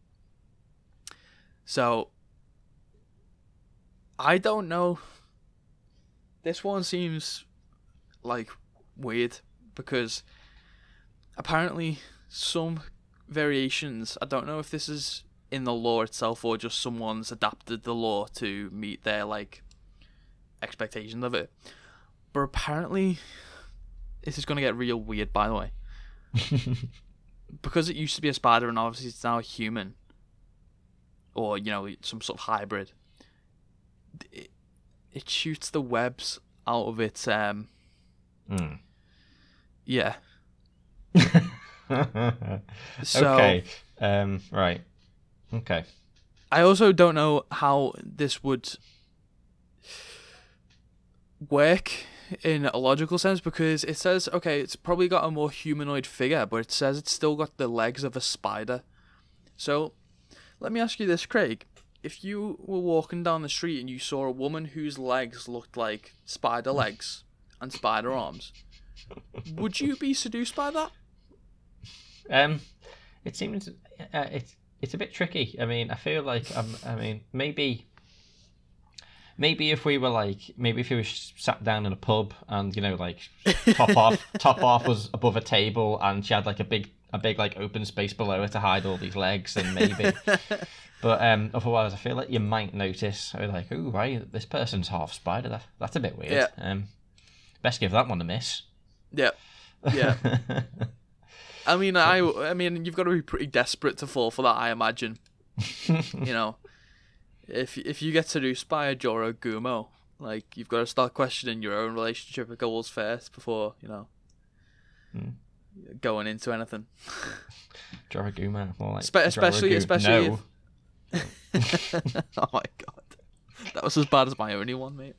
So, I don't know. This one seems like weird because apparently some variations, I don't know if this is in the lore itself or just someone's adapted the lore to meet their like expectations of it, but apparently this is going to get real weird, by the way. Because it used to be a spider and obviously it's now a human, or you know, some sort of hybrid, it shoots the webs out of its yeah. So,
okay. Right. Okay.
I also don't know how this would work in a logical sense, because it says, okay, it's probably got a more humanoid figure, but it says it's still got the legs of a spider. So, let me ask you this, Craig. If you were walking down the street and you saw a woman whose legs looked like spider legs and spider arms, would you be seduced by that?
It seems it's a bit tricky. I mean, I feel like maybe if we were maybe if you were sat down in a pub and you know like top off was above a table and she had like a big like open space below her to hide all these legs, then maybe. But otherwise, I feel like you might notice, like, oh, right, this person's half spider. That's a bit weird.
Yeah.
Best give that one a miss.
Yeah. I mean, you've got to be pretty desperate to fall for that, I imagine. You know, if you get seduced by a Jorogumo, like, you've got to start questioning your own relationship goals first before, you know, going into anything.
Jorogumo, more like
especially.
No.
Oh my god, that was as bad as my only one, mate.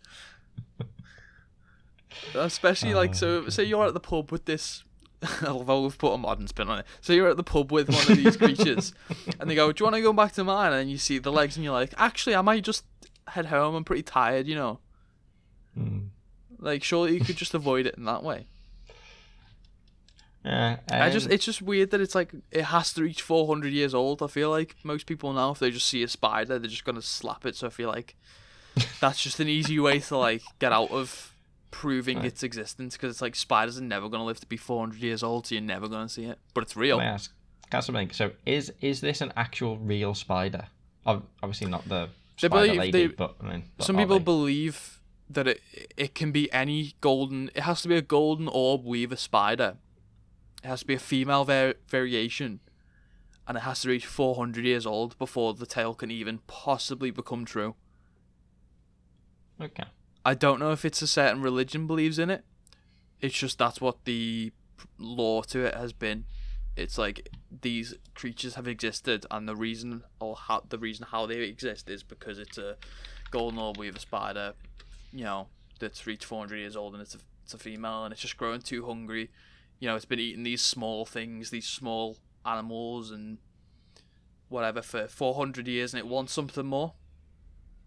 Especially like, so you're at the pub with this, although we've put a modern spin on it. So you're at the pub with one of these creatures, and they go, "Do you want to go back to mine?" And you see the legs, and you're like, "Actually, I might just head home. I'm pretty tired, you know." Like, surely you could just avoid it in that way.
Yeah,
it's just weird that it's like it has to reach 400 years old. I feel like most people now, if they just see a spider, they're just gonna slap it. So I feel like that's just an easy way to like get out of proving its existence, because it's like spiders are never gonna live to be 400 years old, so you're never gonna see it. But it's real.
Can I ask something? So is this an actual real spider? Obviously not the spider lady, but I mean,
some people believe that it can be any golden. It has to be a golden orb weaver spider. It has to be a female variation, and it has to reach 400 years old before the tale can even possibly become true.
Okay.
I don't know if it's a certain religion believes in it. It's just that's what the lore to it has been. It's like these creatures have existed, and the reason how they exist is because it's a golden orb weaver spider, you know, that's reached 400 years old, and it's a female, and it's just growing too hungry. You know, it's been eating these small things, these small animals and whatever for 400 years, and it wants something more.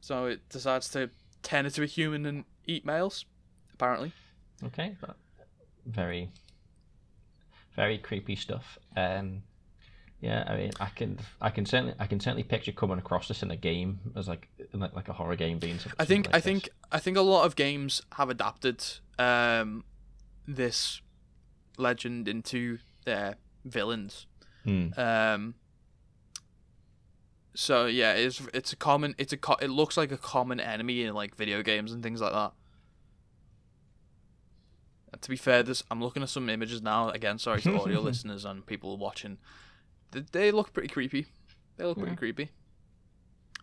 So it decides to turn into a human and eat males, apparently.
Okay, but very, very creepy stuff. Yeah, I mean, I can certainly picture coming across this in a game as like a horror game being something.
I think a lot of games have adapted this legend into their villains. So yeah, it looks like a common enemy in like video games and things like that. And to be fair, I'm looking at some images now. Again, sorry to audio listeners and people watching. They look pretty creepy. Pretty creepy.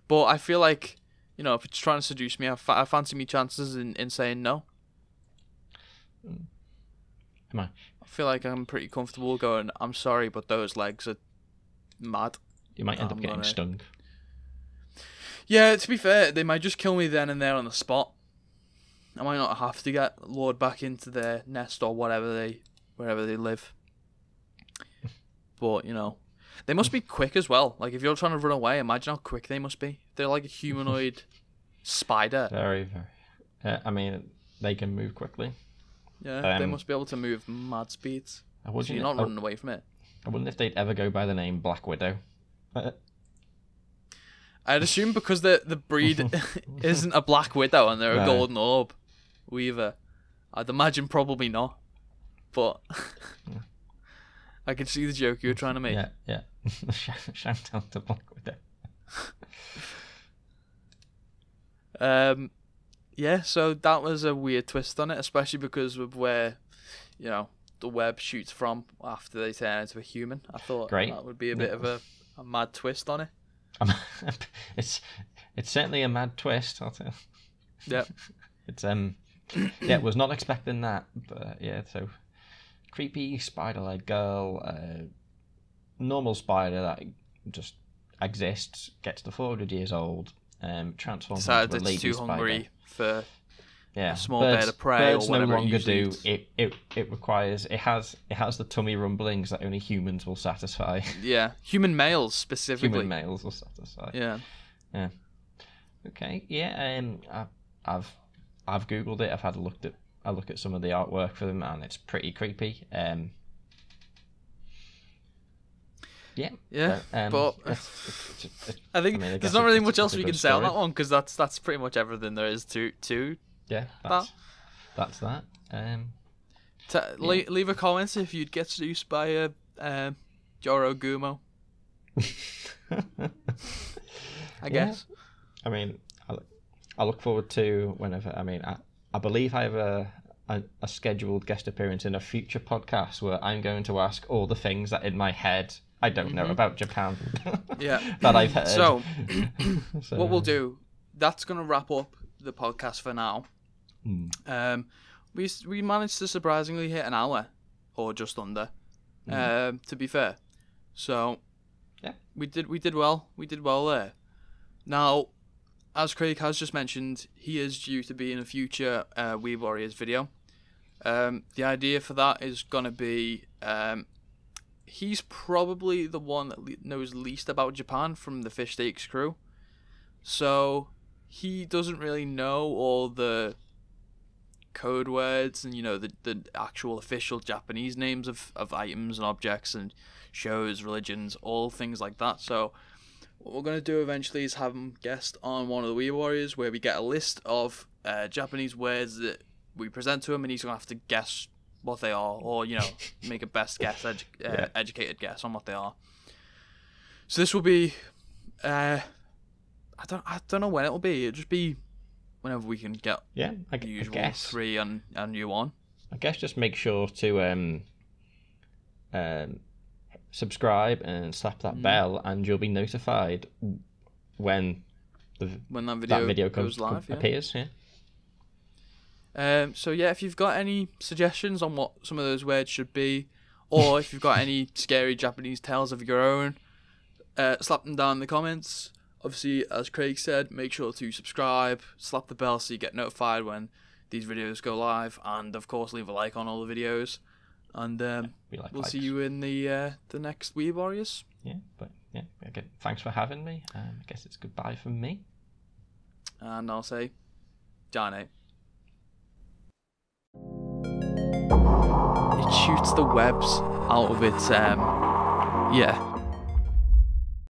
But I feel like you know, if it's trying to seduce me, I fancy me chances in saying no.
Am I?
I feel like I'm pretty comfortable going, I'm sorry, but those legs are mad.
You might end up getting stung.
Yeah, to be fair, they might just kill me then and there on the spot. I might not have to get lured back into their nest or wherever they live. But, you know, they must be quick as well. Like, if you're trying to run away, imagine how quick they must be. They're like a humanoid spider.
Very, very. I mean, they can move quickly.
Yeah, they must be able to move mad speeds. So you're not running away from it.
I wonder if they'd ever go by the name Black Widow.
I'd assume because the breed isn't a Black Widow and they're a Golden Orb Weaver. I'd imagine probably not. But I can see the joke you were trying to make.
Yeah. Shout out to Black
Widow. Yeah, so that was a weird twist on it, especially because of where, you know, the web shoots from after they turn into a human. I thought that would be a bit of a mad twist on it.
It's certainly a mad twist, I'll tell you.
Yeah.
It's was not expecting that, but yeah, so creepy spider-leg girl, normal spider that just exists, gets to 400 years old, transforms into a lady
too
spider.
Hungry for a small bird of prey
birds
or whatever.
No longer do.
Eats.
It requires. It has the tummy rumblings that only humans will satisfy.
Yeah, human males specifically.
Human males will satisfy.
Yeah.
Okay. Yeah. I've googled it. I've had a look at some of the artwork for them, and it's pretty creepy. Yeah.
But I think there's not really much else we can say on that one because that's pretty much everything there is to.
Yeah, that's that.
Leave a comment if you'd get seduced by a Joro Gumo. I guess.
I mean, I look forward to whenever. I mean, I believe I have a scheduled guest appearance in a future podcast where I'm going to ask all the things that in my head I don't know about Japan. That I've heard.
So what we'll do, that's going to wrap up the podcast for now. We managed to surprisingly hit an hour, or just under. To be fair, so
yeah,
we did well. We did well there. Now, as Craig has just mentioned, he is due to be in a future Weeb Warriors video. The idea for that is gonna be he's probably the one that knows least about Japan from the FishStakes crew, so he doesn't really know all the code words and, you know, the actual official Japanese names of items and objects and shows, religions, all things like that. So what we're going to do eventually is have him guest on one of the Weeb Warriors where we get a list of Japanese words that we present to him, and he's going to have to guess what they are, or, you know, make a best guess, educated guess on what they are. So this will be I don't know when it'll be. It'll just be whenever we can get the usual 3 and you on.
I guess just make sure to subscribe and slap that bell, and you'll be notified when that video goes live, appears.
So yeah, if you've got any suggestions on what some of those words should be, or if you've got any scary Japanese tales of your own, slap them down in the comments. Obviously, as Craig said, make sure to subscribe, slap the bell so you get notified when these videos go live, and of course leave a like on all the videos. And we'll see you in the next Weeb Warriors.
Okay. Thanks for having me. I guess it's goodbye from me.
And I'll say, Jane. It shoots the webs out of its